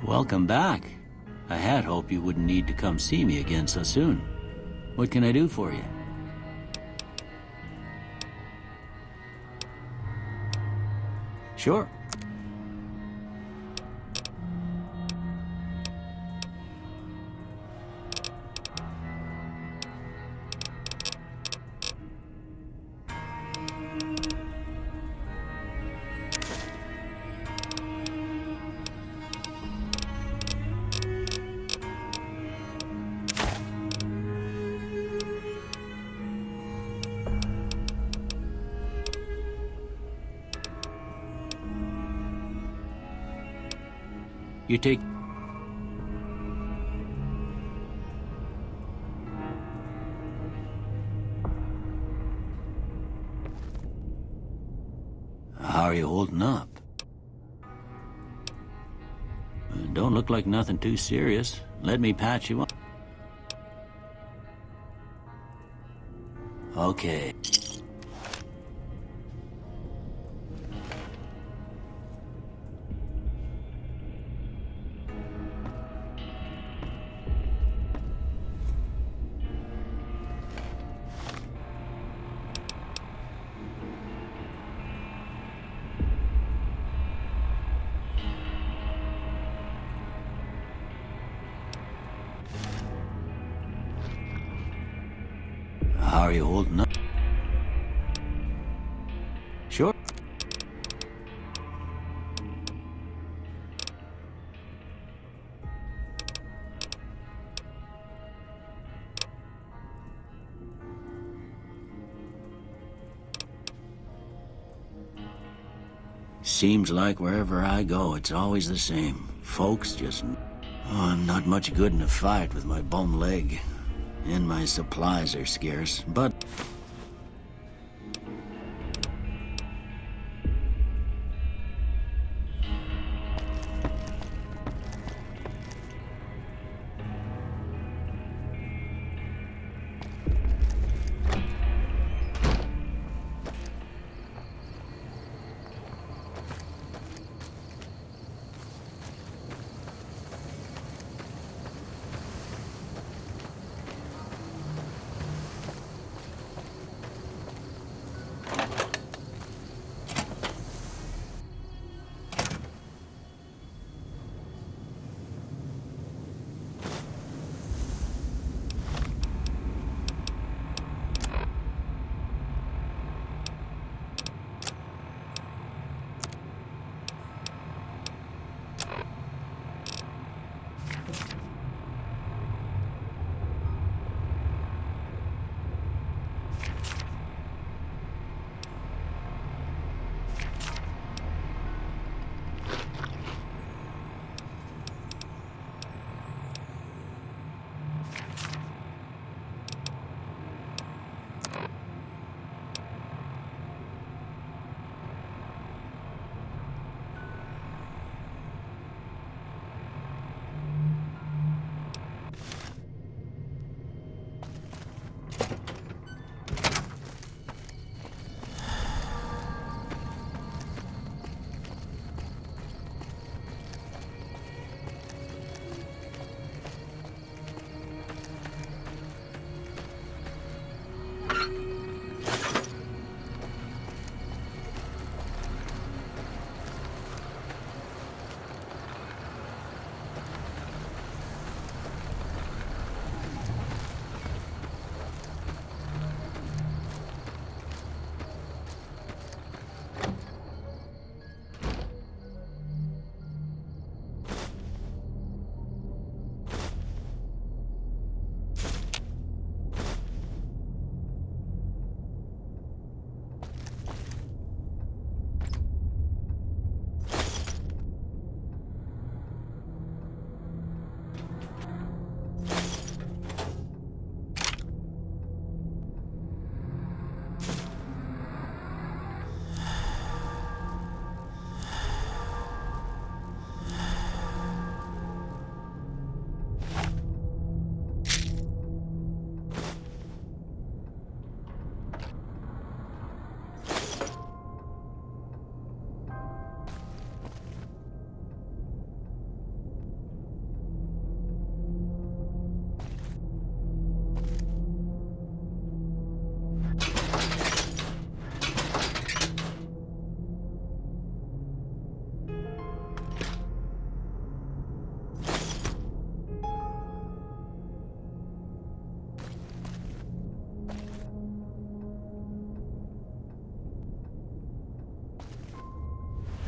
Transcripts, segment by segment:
Welcome back. I had hoped you wouldn't need to come see me again so soon. What can I do for you? Sure. You take... How are you holding up? Don't look like nothing too serious. Let me patch you up. Okay. How are you holding up? Sure. Seems like wherever I go, it's always the same. Folks just... Oh, I'm not much good in a fight with my bum leg. And my supplies are scarce, but...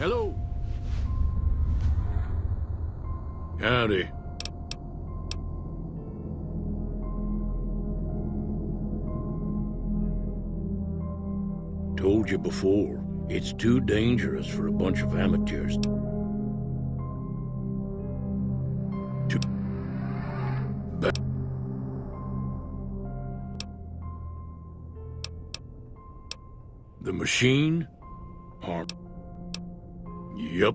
Hello. Howdy. Told you before, it's too dangerous for a bunch of amateurs. The machine? Yep.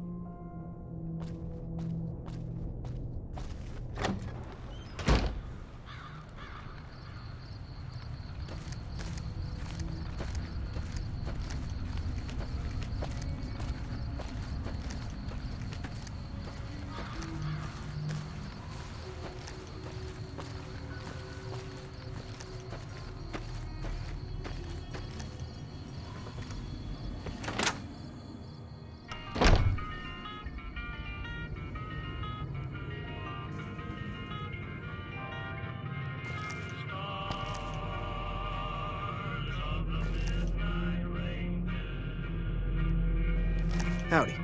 Howdy.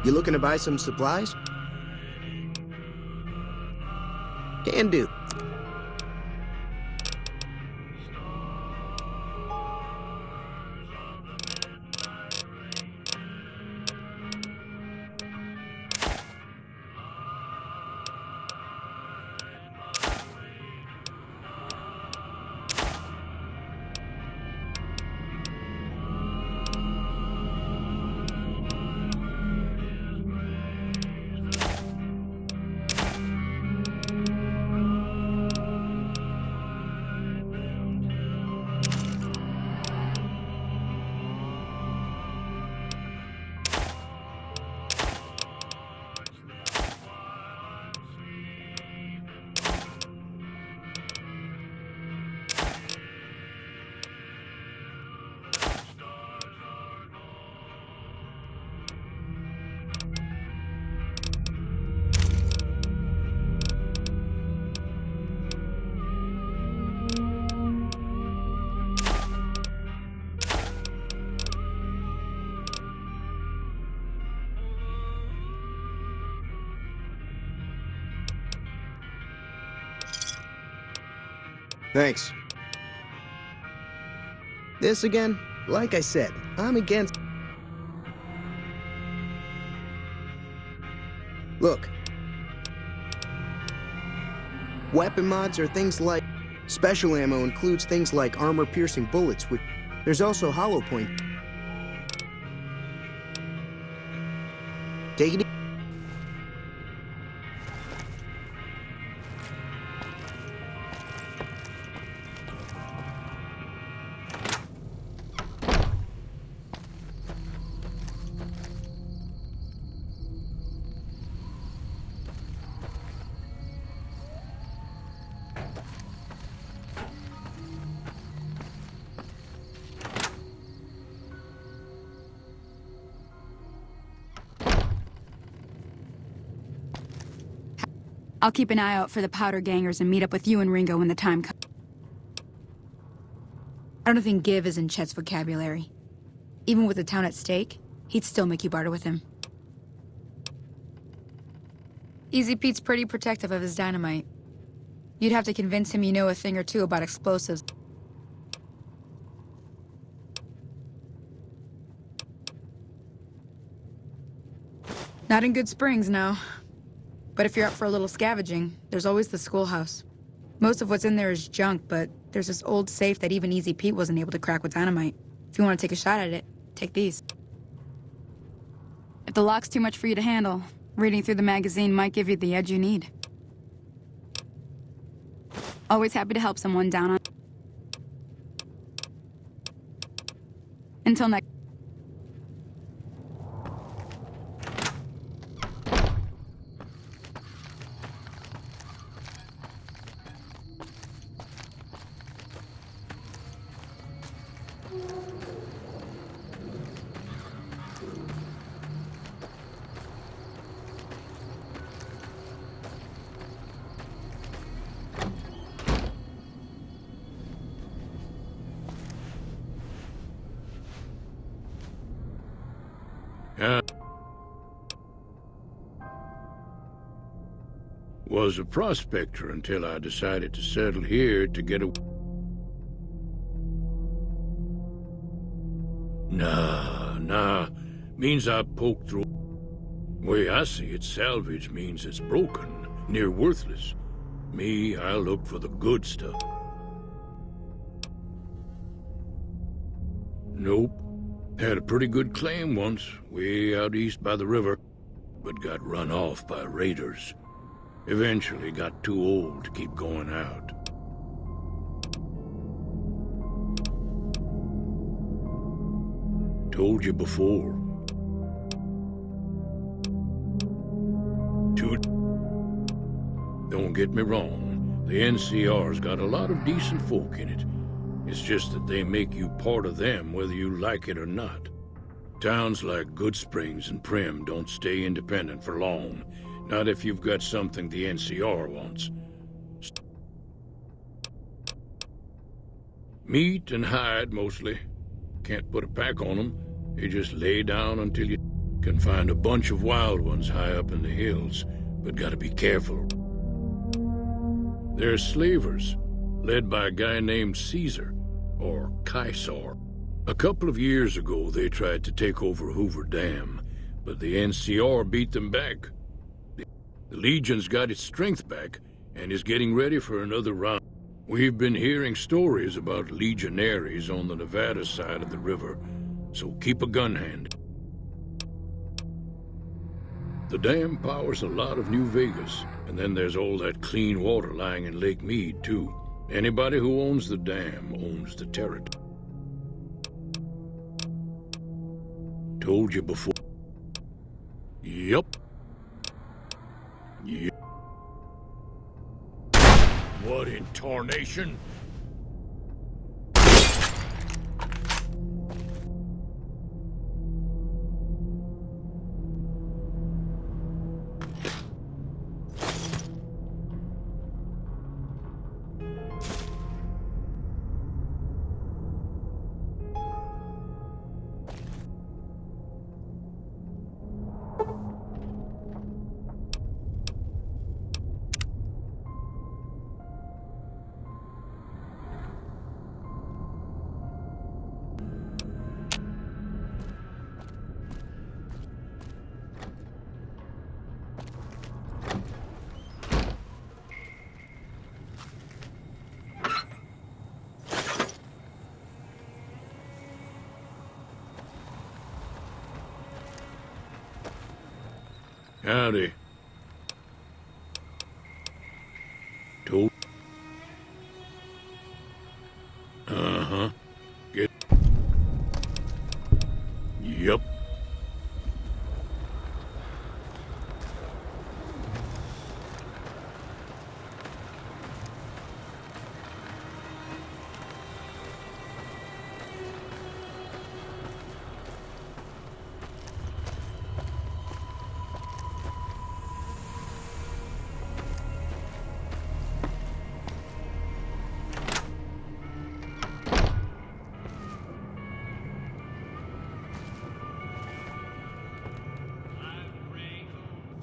You looking to buy some supplies? Can do. Thanks. This again? Like I said, I'm against... Look. Weapon mods are things like... Special ammo includes things like armor-piercing bullets, which... There's also hollow point. Take it easy. I'll keep an eye out for the powder gangers and meet up with you and Ringo when the time comes. I don't think give is in Chet's vocabulary. Even with the town at stake, he'd still make you barter with him. Easy Pete's pretty protective of his dynamite. You'd have to convince him you know a thing or two about explosives. Not in Good Springs, no. But if you're up for a little scavenging, there's always the schoolhouse. Most of what's in there is junk, but there's this old safe that even Easy Pete wasn't able to crack with dynamite. If you want to take a shot at it, take these. If the lock's too much for you to handle, reading through the magazine might give you the edge you need. Always happy to help someone down on... Until next... I was a prospector until I decided to settle here to get a... Nah. Means I poked through. Way I see it, salvage means it's broken, near worthless. Me, I look for the good stuff. Nope. Had a pretty good claim once, way out east by the river, but got run off by raiders. Eventually got too old to keep going out. Told you before. Don't get me wrong, the NCR's got a lot of decent folk in it. It's just that they make you part of them whether you like it or not. Towns like Goodsprings and Primm don't stay independent for long. Not if you've got something the NCR wants. Meat and hide, mostly. Can't put a pack on them. You just lay down until you can find a bunch of wild ones high up in the hills, but gotta be careful. They're slavers, led by a guy named Caesar, or Caesar. A couple of years ago, they tried to take over Hoover Dam, but the NCR beat them back. The Legion's got its strength back, and is getting ready for another round. We've been hearing stories about legionaries on the Nevada side of the river, so keep a gun handy. The dam powers a lot of New Vegas, and then there's all that clean water lying in Lake Mead, too. Anybody who owns the dam owns the territory. Told you before. Yup. What in tarnation? Howdy. Told. Uh-huh. Get. Yup.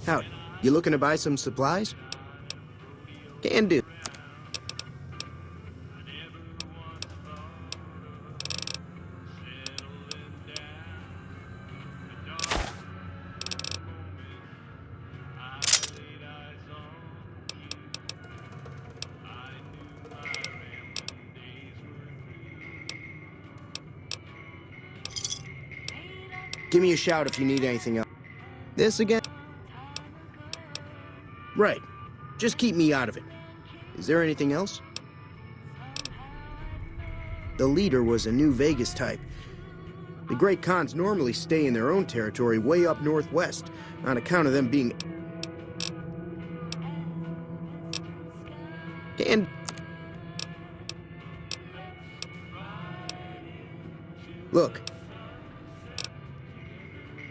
Howdy. You looking to buy some supplies? Can do. Give me a shout if you need anything else. This again? Right. Just keep me out of it. Is there anything else? The leader was a New Vegas type. The Great Khans normally stay in their own territory way up northwest, on account of them being... And... Look.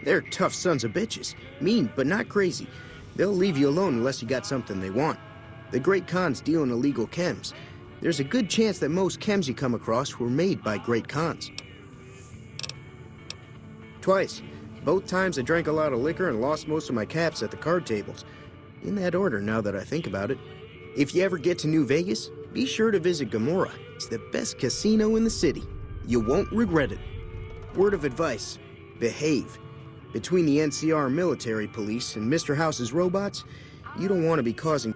They're tough sons of bitches. Mean, but not crazy. They'll leave you alone unless you got something they want. The Great Khans deal in illegal chems. There's a good chance that most chems you come across were made by Great Khans. Twice. Both times I drank a lot of liquor and lost most of my caps at the card tables. In that order, now that I think about it. If you ever get to New Vegas, be sure to visit Gamora. It's the best casino in the city. You won't regret it. Word of advice, behave. Between the NCR military police and Mr. House's robots, you don't want to be causing...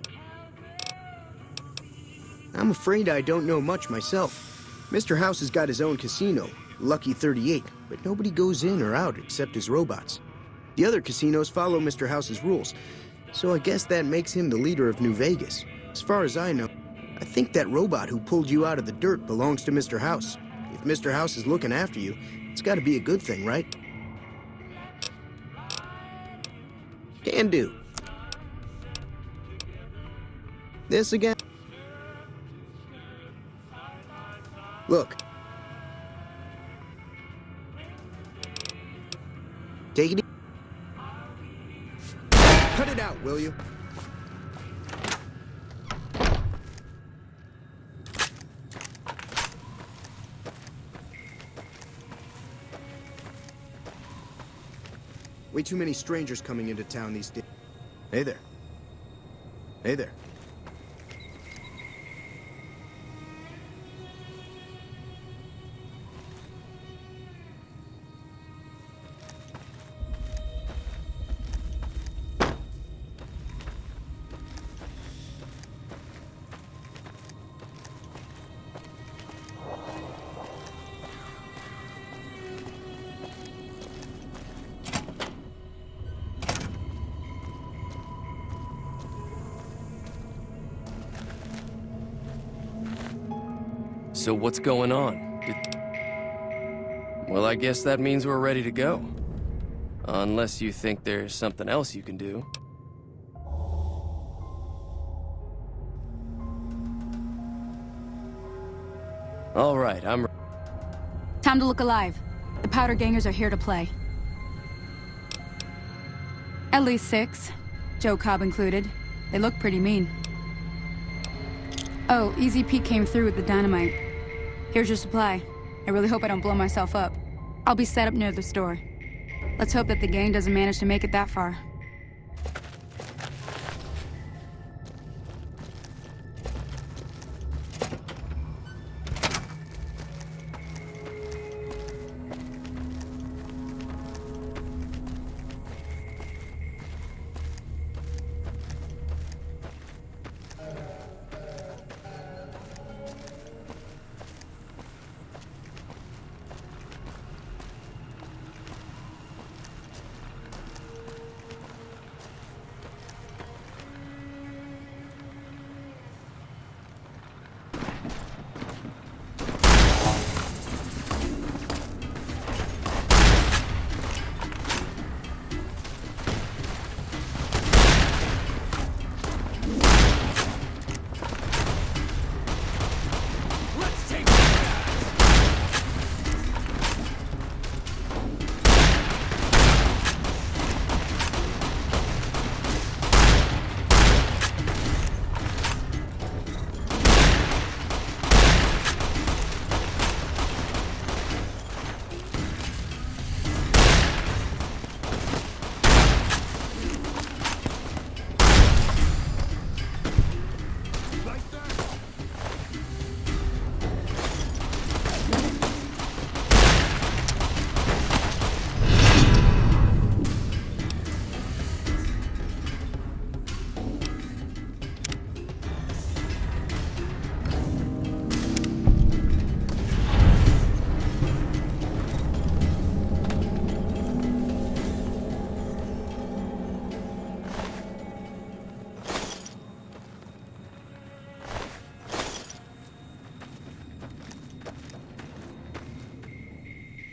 I'm afraid I don't know much myself. Mr. House has got his own casino, Lucky 38, but nobody goes in or out except his robots. The other casinos follow Mr. House's rules, so I guess that makes him the leader of New Vegas. As far as I know, I think that robot who pulled you out of the dirt belongs to Mr. House. If Mr. House is looking after you, it's gotta be a good thing, right? Can do. This again? Look. Take it easy. Cut it out, will you? Way too many strangers coming into town these days. Hey there. Hey there. So what's going on? Well, I guess that means we're ready to go. Unless you think there's something else you can do. All right, I'm... Time to look alive. The Powder Gangers are here to play. At least 6, Joe Cobb included. They look pretty mean. Oh, Easy Pete came through with the dynamite. Here's your supply. I really hope I don't blow myself up. I'll be set up near the store. Let's hope that the gang doesn't manage to make it that far.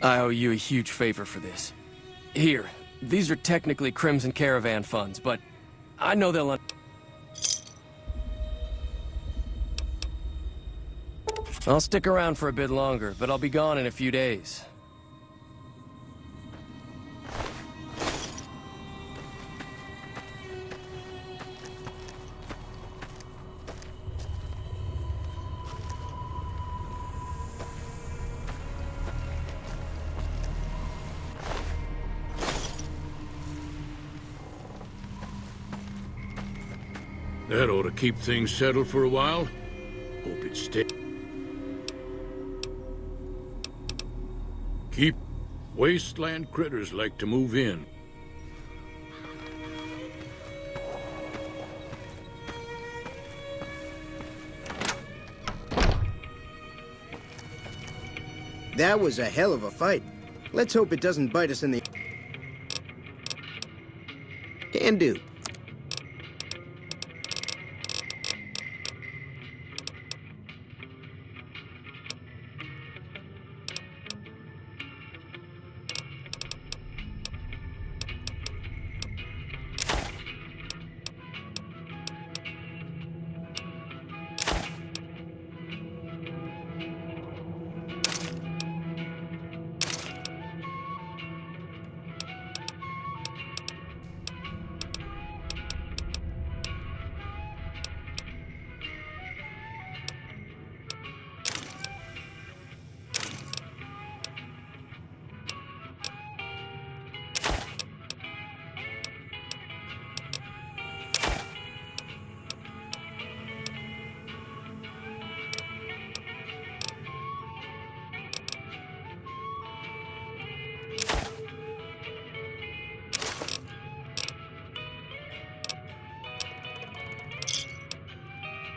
I owe you a huge favor for this. Here, these are technically Crimson Caravan funds, but I know they'll... I'll stick around for a bit longer, but I'll be gone in a few days. That ought to keep things settled for a while. Hope it stays. Keep... Wasteland critters like to move in. That was a hell of a fight. Let's hope it doesn't bite us in the... Can do.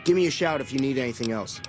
Give me a shout if you need anything else.